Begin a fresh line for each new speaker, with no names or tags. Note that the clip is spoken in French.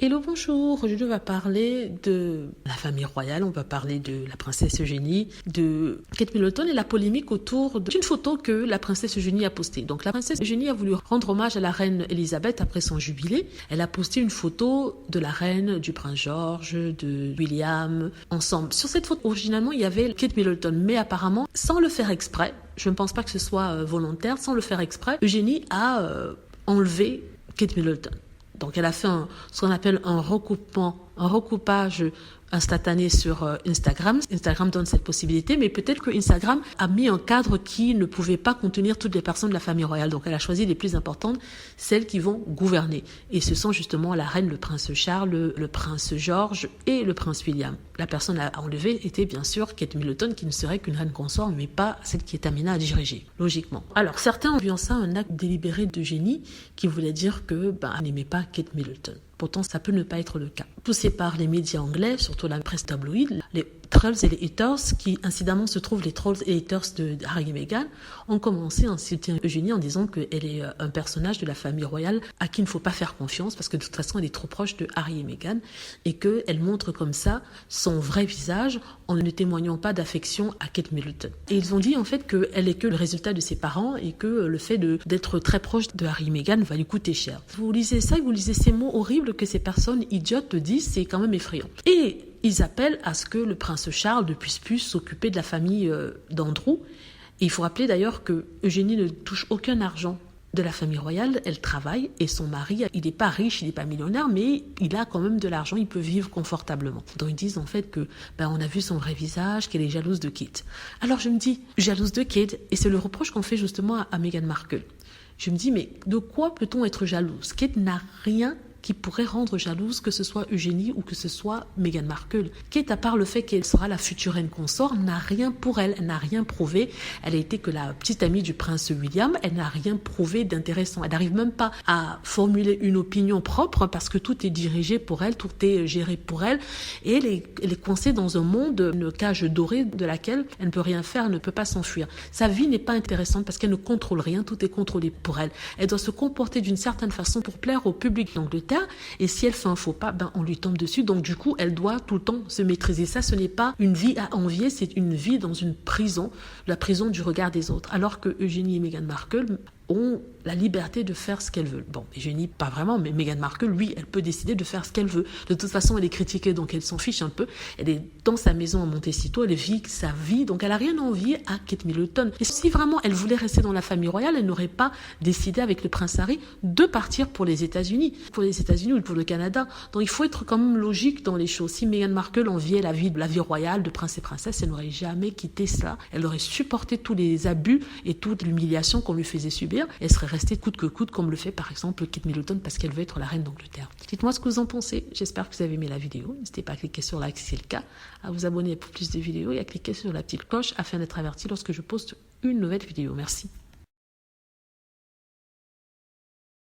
Hello, bonjour. Aujourd'hui, on va parler de la famille royale, on va parler de la princesse Eugénie, de Kate Middleton et la polémique autour d'une photo que la princesse Eugénie a postée. Donc, la princesse Eugénie a voulu rendre hommage à la reine Elisabeth après son jubilé. Elle a posté une photo de la reine, du prince George, de William, ensemble. Sur cette photo, originalement, il y avait Kate Middleton, mais apparemment, sans le faire exprès, je ne pense pas que ce soit volontaire, sans le faire exprès, Eugénie a enlevé Kate Middleton. Donc, elle a fait ce qu'on appelle un recoupage instantané sur Instagram. Instagram donne cette possibilité, mais peut-être que Instagram a mis un cadre qui ne pouvait pas contenir toutes les personnes de la famille royale. Donc, elle a choisi les plus importantes, celles qui vont gouverner. Et ce sont justement la reine, le prince Charles, le prince George et le prince William. La personne à enlever était bien sûr Kate Middleton, qui ne serait qu'une reine consort, mais pas celle qui est amenée à diriger, logiquement. Alors, certains ont vu en ça un acte délibéré de génie qui voulait dire que elle n'aimait pas Kate Middleton. Pourtant, ça peut ne pas être le cas. Poussés par les médias anglais, surtout la presse tabloïde, les trolls et les haters, qui incidemment se trouvent les trolls et haters de Harry et Meghan, ont commencé à insulter Eugénie en disant qu'elle est un personnage de la famille royale à qui il ne faut pas faire confiance parce que de toute façon, elle est trop proche de Harry et Meghan et qu'elle montre comme ça son vrai visage en ne témoignant pas d'affection à Kate Middleton. Et ils ont dit en fait qu'elle est que le résultat de ses parents et que le fait d'être très proche de Harry et Meghan va lui coûter cher. Vous lisez ça et vous lisez ces mots horribles que ces personnes idiotes disent, c'est quand même effrayant. Et ils appellent à ce que le prince Charles ne puisse plus s'occuper de la famille d'Andrew. Et il faut rappeler d'ailleurs que Eugénie ne touche aucun argent de la famille royale, elle travaille et son mari, il n'est pas riche, il n'est pas millionnaire, mais il a quand même de l'argent, il peut vivre confortablement. Donc ils disent en fait que on a vu son vrai visage, qu'elle est jalouse de Kate. Alors je me dis, jalouse de Kate, et c'est le reproche qu'on fait justement à Meghan Markle. Je me dis, mais de quoi peut-on être jalouse? Kate n'a rien qui pourrait rendre jalouse que ce soit Eugénie ou que ce soit Meghan Markle. Kate, à part le fait qu'elle sera la future reine consort, n'a rien pour elle, elle n'a rien prouvé. Elle a été que la petite amie du prince William, elle n'a rien prouvé d'intéressant. Elle n'arrive même pas à formuler une opinion propre parce que tout est dirigé pour elle, tout est géré pour elle. Et elle est coincée dans un monde, une cage dorée de laquelle elle ne peut rien faire, elle ne peut pas s'enfuir. Sa vie n'est pas intéressante parce qu'elle ne contrôle rien, tout est contrôlé pour elle. Elle doit se comporter d'une certaine façon pour plaire au public d'Angleterre. Et si elle fait un faux pas, on lui tombe dessus. Donc du coup, elle doit tout le temps se maîtriser. Ça, ce n'est pas une vie à envier, c'est une vie dans une prison, la prison du regard des autres. Alors que Eugénie et Meghan Markle ont la liberté de faire ce qu'elle veut. Bon, Eugénie, pas vraiment, mais Meghan Markle, oui, elle peut décider de faire ce qu'elle veut. De toute façon, elle est critiquée, donc elle s'en fiche un peu. Elle est dans sa maison à Montecito, elle vit sa vie, donc elle n'a rien à envier à Kate Middleton. Et si vraiment elle voulait rester dans la famille royale, elle n'aurait pas décidé avec le prince Harry de partir pour les États-Unis ou pour le Canada. Donc il faut être quand même logique dans les choses. Si Meghan Markle enviait la vie royale de prince et princesse, elle n'aurait jamais quitté ça. Elle aurait supporté tous les abus et toute l'humiliation qu'on lui faisait subir. Elle serait restée coûte que coûte, comme le fait par exemple Kate Middleton parce qu'elle veut être la reine d'Angleterre. Dites-moi ce que vous en pensez. J'espère que vous avez aimé la vidéo. N'hésitez pas à cliquer sur like si c'est le cas, à vous abonner pour plus de vidéos et à cliquer sur la petite cloche afin d'être averti lorsque je poste une nouvelle vidéo. Merci.